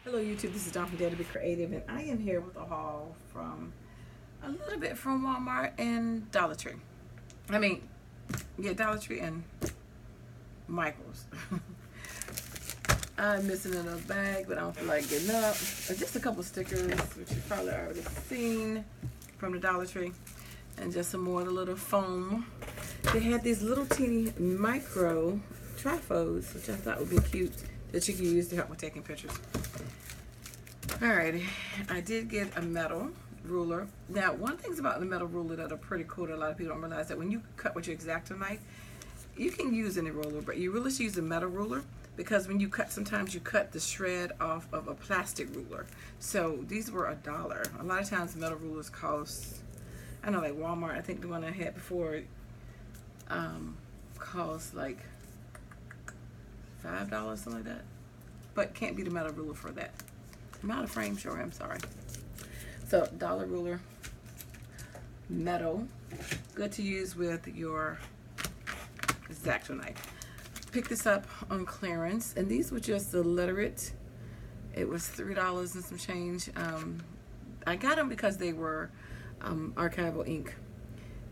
Hello YouTube, this is Dawn from DaretoBeCreative, and I am here with a haul from a little bit from Walmart and Dollar Tree. Dollar Tree and Michael's. I'm missing another bag, but I don't feel like getting up. Just a couple stickers, which you've probably already seen from the Dollar Tree, and just some more of the little foam. They had these little teeny micro trifods, which I thought would be cute, that you can use to help with taking pictures. Alrighty, I did get a metal ruler. Now, one thing about the metal ruler that are pretty cool that a lot of people don't realize, that when you cut with your X-Acto knife, you can use any ruler, but you really should use a metal ruler, because when you cut, sometimes you cut the shred off of a plastic ruler. So these were $1. A lot of times metal rulers cost, I know, like Walmart, I think the one I had before cost like $5, something like that. But can't be the metal ruler for that. I'm out of frame, sure, I'm sorry. So, dollar ruler, metal, good to use with your X-Acto knife. Picked this up on clearance, and these were just the Literate. It was $3 and some change. I got them because they were archival ink,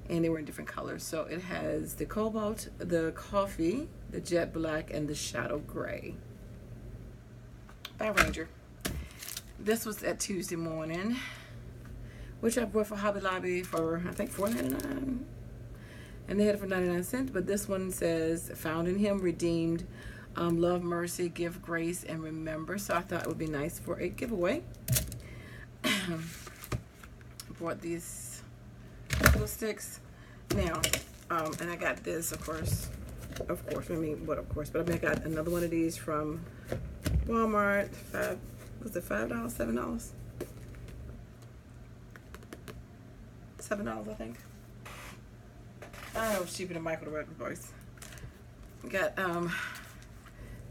and they were in different colors. So it has the cobalt, the coffee, the jet black, and the shadow gray. By Ranger. This was at Tuesday morning, which I bought for Hobby Lobby for, I think, $4.99, and they had it for 99 cents. But this one says, found in him, redeemed, love, mercy, give grace, and remember. So I thought it would be nice for a giveaway. Bought these little sticks. Now, and I got this, of course, but I got another one of these from Walmart. Was it $5, $7? $7, I think. I know it's cheaper than Michael the regular price. Got I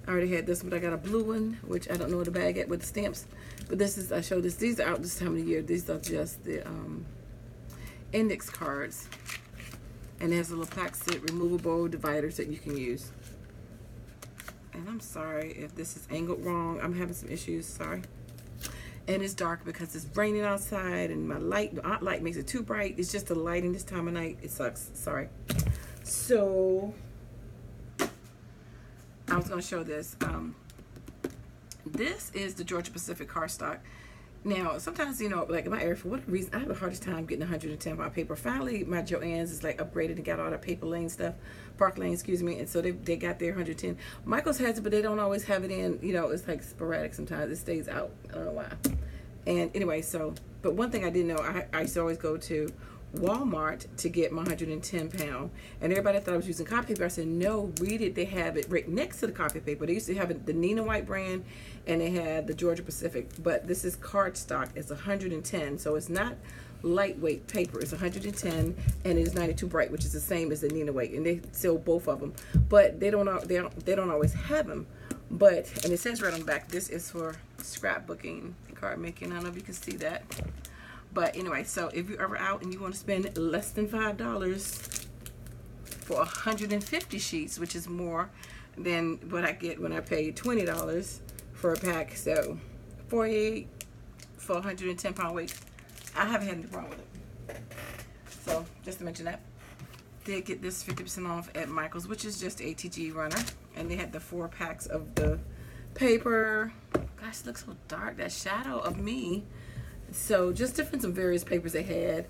already had this one, but I got a blue one, which I don't know the bag at with the stamps. But this is, I showed this. These are out this time of the year. These are just the index cards, and it has a little plastic removable dividers that you can use. And I'm sorry if this is angled wrong. I'm having some issues, sorry. And it's dark because it's raining outside, and my light, the aunt light, makes it too bright. It's just the lighting this time of night. It sucks, sorry. So, I was gonna show this. This is the Georgia Pacific cardstock. Now, sometimes, you know, like in my area, for whatever reason, I have the hardest time getting 110 pound paper. Finally, my Joann's is like upgraded and got all that paper lane stuff, Park Lane, excuse me, and so they got their 110. Michael's has it, but they don't always have it in, you know, it's like sporadic sometimes. It stays out, I don't know why. And anyway, so, but one thing I didn't know, I used to always go to Walmart to get my 110 pound, and everybody thought I was using copy paper. I said, no, read it. They have it right next to the copy paper. They used to have it, the Nina White brand, and they had the Georgia Pacific, but this is cardstock. It's 110, so it's not lightweight paper. It's 110, and it is 92 bright, which is the same as the Nina White, and they sell both of them, but they don't always have them. But, and it says right on the back, this is for scrapbooking, card making. I don't know if you can see that. But anyway, so if you're ever out and you want to spend less than $5 for 150 sheets, which is more than what I get when I pay $20 for a pack, so $48 for 110 pound weight, I haven't had anything wrong with it. So just to mention that, did get this 50% off at Michael's, which is just ATG runner, and they had the 4 packs of the paper. Gosh, it looks so dark, that shadow of me. So just different, some various papers they had,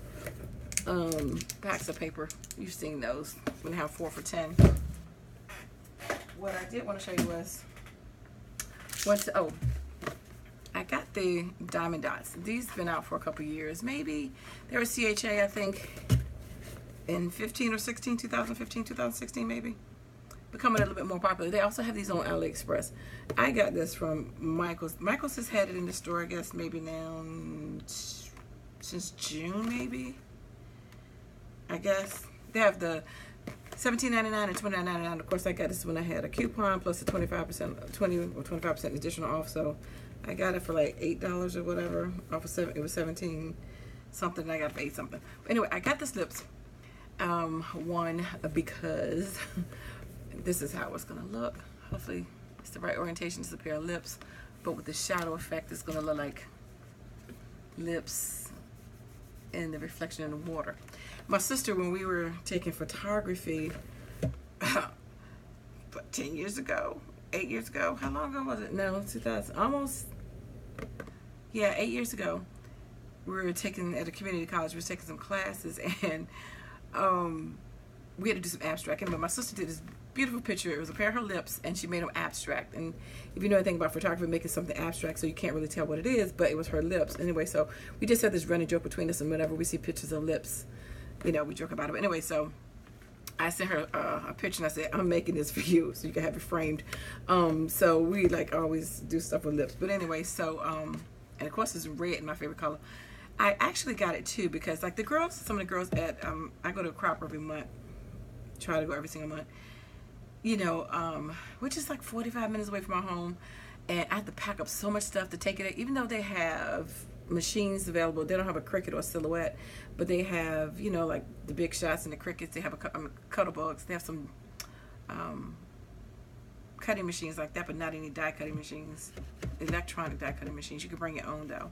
packs of paper. You've seen those when they have 4 for $10. What I did want to show you was I got the diamond dots. These have been out for a couple years. Maybe they were CHA, I think, in 2015, 2016 maybe. Becoming a little bit more popular. They also have these on AliExpress. I got this from Michael's. Michael's has had it in the store, I guess, maybe now since June, maybe. I guess they have the $17.99 and $29.99. Of course, I got this when I had a coupon plus the 25% additional off. So I got it for like $8 or whatever. Off of 7, it was 17 something. I got it for 8 something. But anyway, I got this lips one because this is how it's gonna look. Hopefully it's the right orientation. It's a pair of lips. but with the shadow effect, it's gonna look like lips and the reflection in the water. My sister, when we were taking photography, but 10 years ago, 8 years ago, how long ago was it? No, 2000, almost, yeah, 8 years ago. We were taking, at a community college, we were taking some classes, and we had to do some abstracting, but my sister did this beautiful picture. It was a pair of her lips, and she made them abstract. And if you know anything about photography, making something abstract, so you can't really tell what it is, but it was her lips. Anyway, so we just had this running joke between us, and whenever we see pictures of lips, you know, we joke about it. But anyway, so I sent her a picture, and I said, I'm making this for you, so you can have it framed. So we, like, always do stuff with lips. But anyway, so, and of course, it's red, my favorite color. I actually got it, too, because, like, the girls, some of the girls at, I go to a crop every month, try to go every single month, you know, which is like 45 minutes away from our home, and I have to pack up so much stuff to take it, even though they have machines available. They don't have a Cricut or a Silhouette, but they have, you know, like the Big Shots and the Cricuts. They have Cuddle Bugs. They have some cutting machines like that, but not any die cutting machines, electronic die cutting machines. You can bring your own though.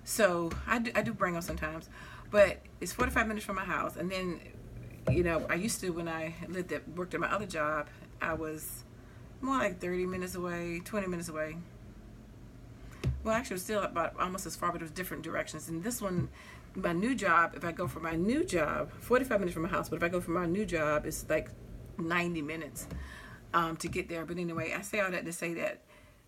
So I do bring them sometimes, but it's 45 minutes from my house. And then, you know, I used to, when I worked at my other job, I was more like 30 minutes away, 20 minutes away. Well, actually, it was still about almost as far, but it was different directions. And this one, my new job, if I go for my new job, 45 minutes from my house, but if I go for my new job, it's like 90 minutes to get there. But anyway, I say all that to say that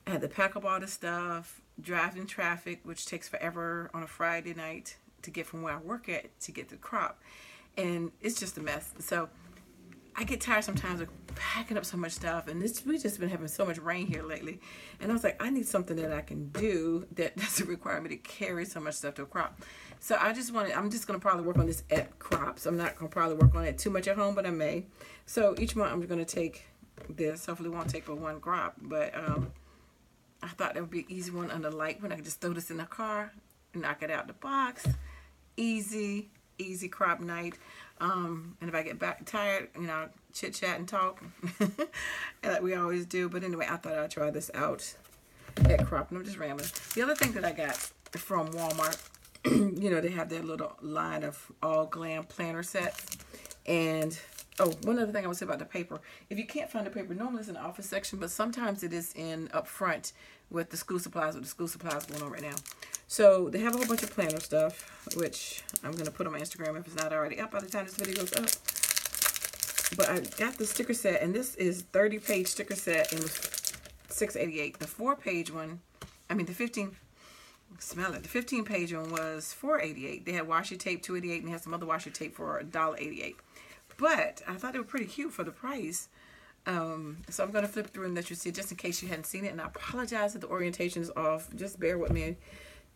I had to pack up all the stuff, drive in traffic, which takes forever on a Friday night to get from where I work at to get to the crop. And it's just a mess. So I get tired sometimes of packing up so much stuff, and we've just been having so much rain here lately, and I was like, I need something that I can do that doesn't require me to carry so much stuff to a crop. So I'm just going to probably work on this at crops. I'm not going to probably work on it too much at home, but I may. So each month I'm going to take this. Hopefully it won't take for one crop, but I thought that would be an easy one under light when I could just throw this in the car, knock it out the box. Easy crop night. And if I get back tired, you know, chit chat and talk like we always do. But anyway, I thought I'd try this out at crop, and I'm just rambling. The other thing that I got from Walmart, you know, they have their little line of all glam planner sets. And oh, one other thing I would say about the paper, if you can't find the paper, normally it's in the office section, but sometimes it is in up front with the school supplies, with the school supplies going on right now. So they have a whole bunch of planner stuff, which I'm going to put on my Instagram if it's not already up by the time this video goes up. But I got the sticker set, and this is 30-page sticker set, and it was $6.88. The 4-page one, I mean the 15, smell it, the 15-page one was $4.88. They had washi tape, $2.88, and they had some other washi tape for $1.88. But I thought they were pretty cute for the price. So I'm going to flip through and let you see, just in case you hadn't seen it. And I apologize if the orientation is off. Just bear with me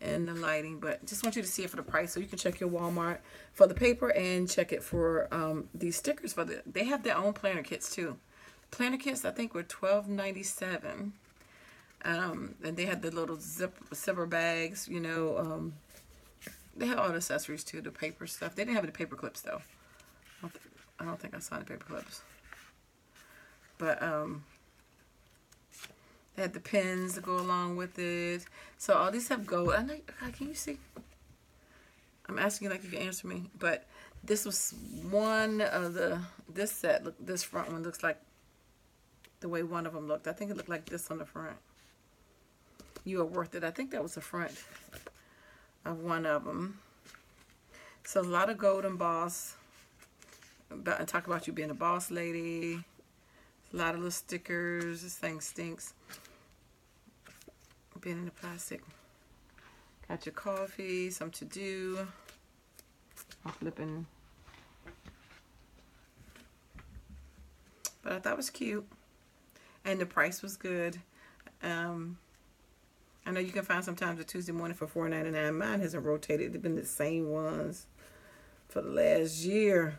and the lighting, but just want you to see it for the price, so you can check your Walmart for the paper and check it for these stickers. They have their own planner kits too. Planner kits I think were $12.97, and they had the little zipper bags, you know. They had all the accessories too, the paper stuff. They didn't have the paper clips though. I don't think I saw the paper clips, but they had the pens to go along with it. So all these have gold. I know, can you see? I'm asking you like you can answer me. But this was one of this set. Look, this front one looks like the way one of them looked. I think it looked like this on the front. You are worth it. I think that was the front of one of them. So a lot of gold embossed. Talk about you being a boss lady. A lot of little stickers. This thing stinks. Being in the plastic. Got your coffee, some to do. I'm flipping. But I thought it was cute. And the price was good. I know you can find sometimes a Tuesday morning for $4.99. Mine hasn't rotated. They've been the same ones for the last year.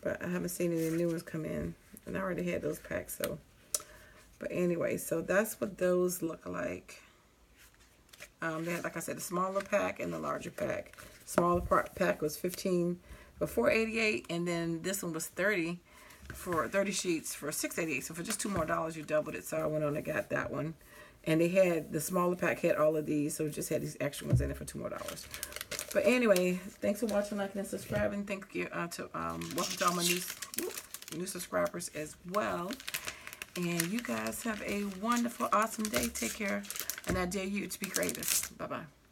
But I haven't seen any new ones come in. And I already had those packs, so. But anyway, so that's what those look like. They had, like I said, the smaller pack and the larger pack. Smaller pack was $15 for $4.88, and then this one was 30 for 30 sheets for $6.88. So for just $2 more, you doubled it. So I went on and got that one And they had, the smaller pack had all of these, so it just had these extra ones in it for $2 more. But anyway, thanks for watching, liking, and subscribing. Thank you welcome to all my new subscribers as well. And you guys have a wonderful, awesome day. Take care. And I dare you to be creative. Bye-bye.